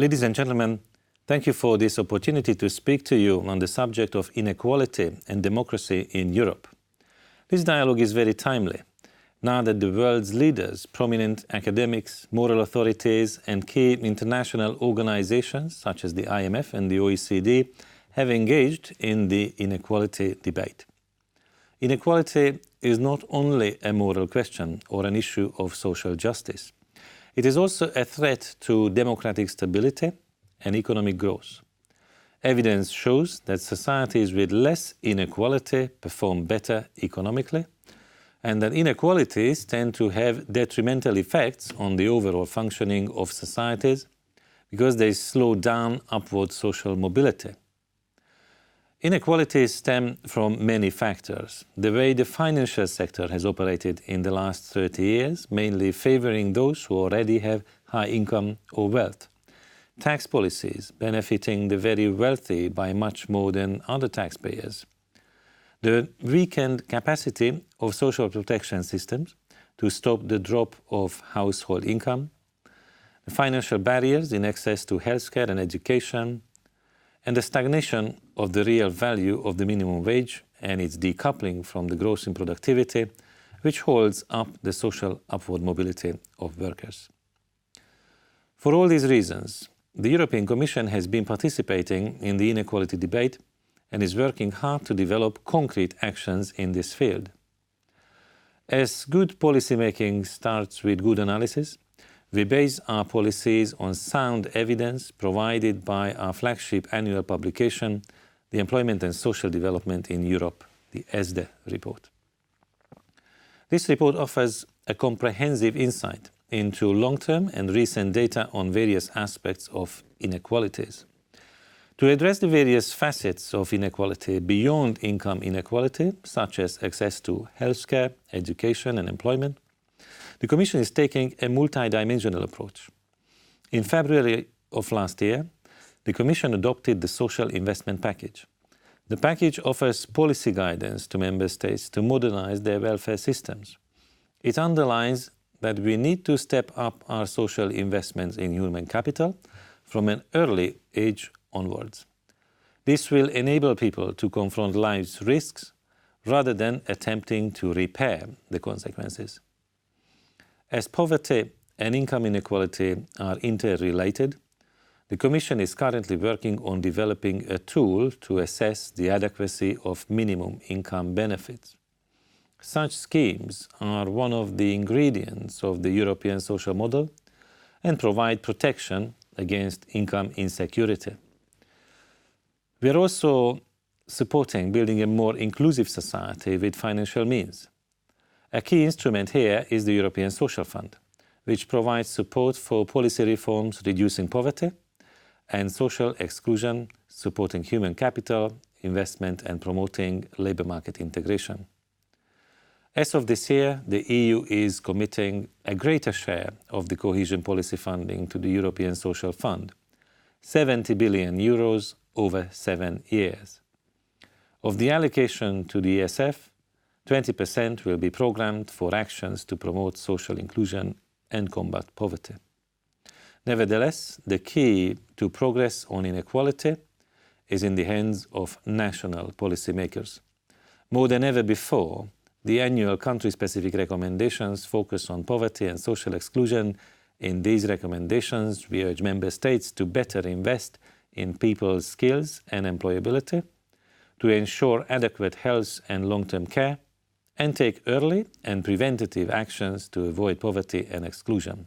Ladies and gentlemen, thank you for this opportunity to speak to you on the subject of inequality and democracy in Europe. This dialogue is very timely, now that the world's leaders, prominent academics, moral authorities and key international organizations such as the IMF and the OECD have engaged in the inequality debate. Inequality is not only a moral question or an issue of social justice. It is also a threat to democratic stability and economic growth. Evidence shows that societies with less inequality perform better economically, and that inequalities tend to have detrimental effects on the overall functioning of societies because they slow down upward social mobility. Inequalities stem from many factors. The way the financial sector has operated in the last 30 years, mainly favoring those who already have high income or wealth. Tax policies benefiting the very wealthy by much more than other taxpayers. The weakened capacity of social protection systems to stop the drop of household income. The financial barriers in access to healthcare and education, and the stagnation of the real value of the minimum wage and its decoupling from the growth in productivity, which holds up the social upward mobility of workers. For all these reasons, the European Commission has been participating in the inequality debate and is working hard to develop concrete actions in this field. As good policymaking starts with good analysis, we base our policies on sound evidence provided by our flagship annual publication, the Employment and Social Development in Europe, the ESDE report. This report offers a comprehensive insight into long-term and recent data on various aspects of inequalities. To address the various facets of inequality beyond income inequality, such as access to healthcare, education and employment, the Commission is taking a multidimensional approach. In February of last year, the Commission adopted the Social Investment Package. The package offers policy guidance to Member States to modernize their welfare systems. It underlines that we need to step up our social investments in human capital from an early age onwards. This will enable people to confront life's risks rather than attempting to repair the consequences. As poverty and income inequality are interrelated, the Commission is currently working on developing a tool to assess the adequacy of minimum income benefits. Such schemes are one of the ingredients of the European social model and provide protection against income insecurity. We are also supporting building a more inclusive society with financial means. A key instrument here is the European Social Fund, which provides support for policy reforms reducing poverty and social exclusion, supporting human capital, investment and promoting labour market integration. As of this year, the EU is committing a greater share of the cohesion policy funding to the European Social Fund, 70 billion euros over 7 years. Of the allocation to the ESF, 20% will be programmed for actions to promote social inclusion and combat poverty. Nevertheless, the key to progress on inequality is in the hands of national policymakers. More than ever before, the annual country-specific recommendations focus on poverty and social exclusion. In these recommendations, we urge Member States to better invest in people's skills and employability, to ensure adequate health and long-term care, and take early and preventative actions to avoid poverty and exclusion.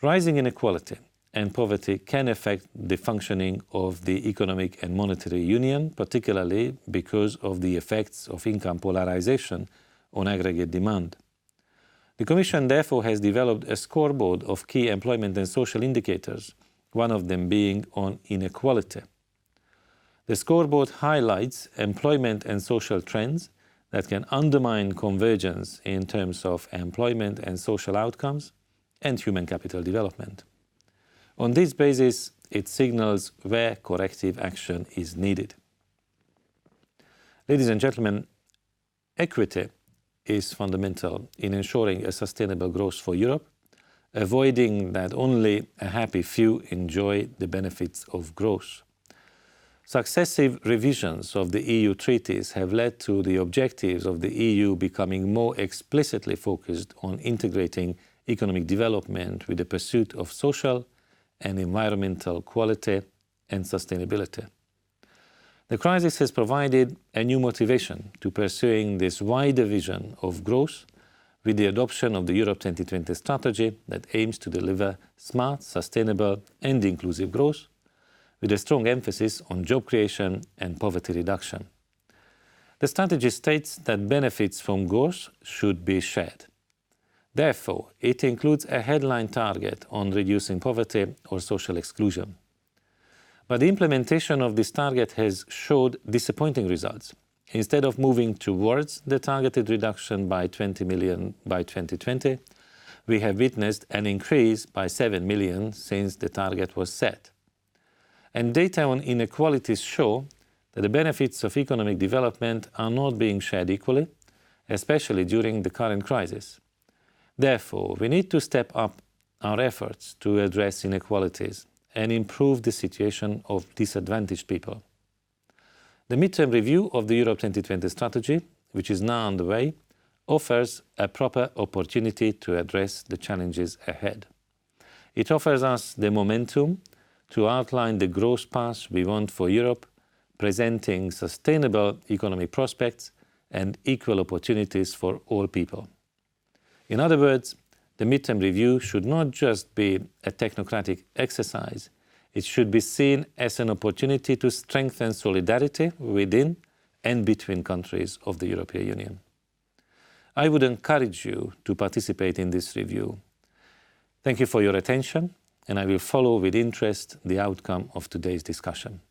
Rising inequality and poverty can affect the functioning of the economic and monetary union, particularly because of the effects of income polarization on aggregate demand. The Commission therefore has developed a scoreboard of key employment and social indicators, one of them being on inequality. The scoreboard highlights employment and social trends that can undermine convergence in terms of employment and social outcomes and human capital development. On this basis, it signals where corrective action is needed. Ladies and gentlemen, equity is fundamental in ensuring a sustainable growth for Europe avoiding that only a happy few enjoy the benefits of growth. Successive revisions of the EU treaties have led to the objectives of the EU becoming more explicitly focused on integrating economic development with the pursuit of social and environmental quality and sustainability. The crisis has provided a new motivation to pursuing this wider vision of growth with the adoption of the Europe 2020 strategy that aims to deliver smart, sustainable and inclusive growth, with a strong emphasis on job creation and poverty reduction. The strategy states that benefits from growth should be shared. Therefore, it includes a headline target on reducing poverty or social exclusion. But the implementation of this target has showed disappointing results. Instead of moving towards the targeted reduction by 20 million by 2020, we have witnessed an increase by 7 million since the target was set. And data on inequalities show that the benefits of economic development are not being shared equally, especially during the current crisis. Therefore, we need to step up our efforts to address inequalities and improve the situation of disadvantaged people. The midterm review of the Europe 2020 strategy, which is now underway, offers a proper opportunity to address the challenges ahead. It offers us the momentum to outline the growth path we want for Europe, presenting sustainable economic prospects and equal opportunities for all people. In other words, the midterm review should not just be a technocratic exercise. It should be seen as an opportunity to strengthen solidarity within and between countries of the European Union. I would encourage you to participate in this review. Thank you for your attention, and I will follow with interest the outcome of today's discussion.